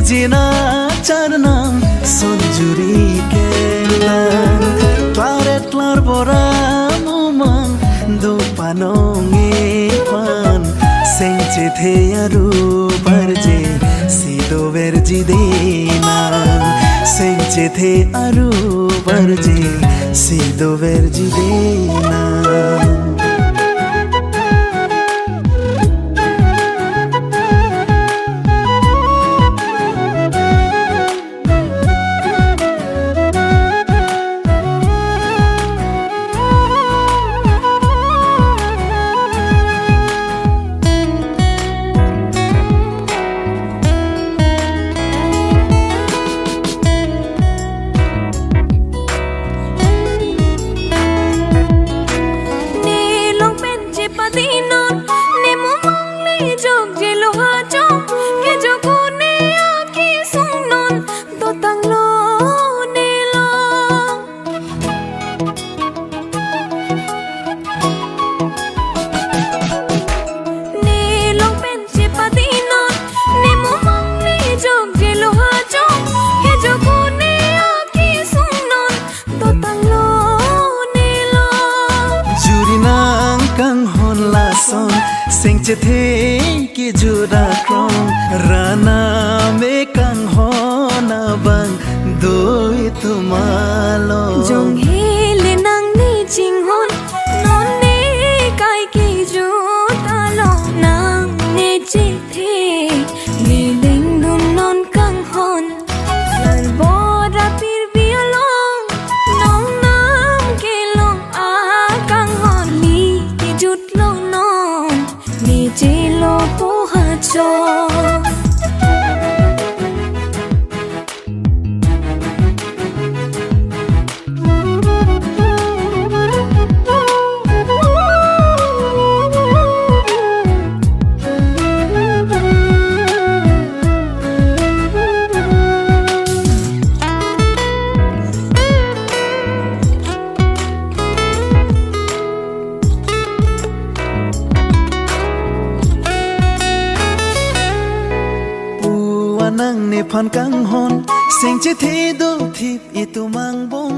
जिना चरनाम सोनजुरी केlan klare klar bora mumang do panonge pan sengche the aru barje sido verji dena sengche the aru barje sido verji dena sengche the ki jura krong rana me kang hona bang doi tumalo jong hele nang ni jing hon non ne kai ki ju ta lo nang ne chi the ni ding dun non kang hon lan bo ra pir bi long nong nam ke long a kang hon li ki jut lo non ni chi lo po ha cho nang ne phan kang hon sengche the do thip itu mang bong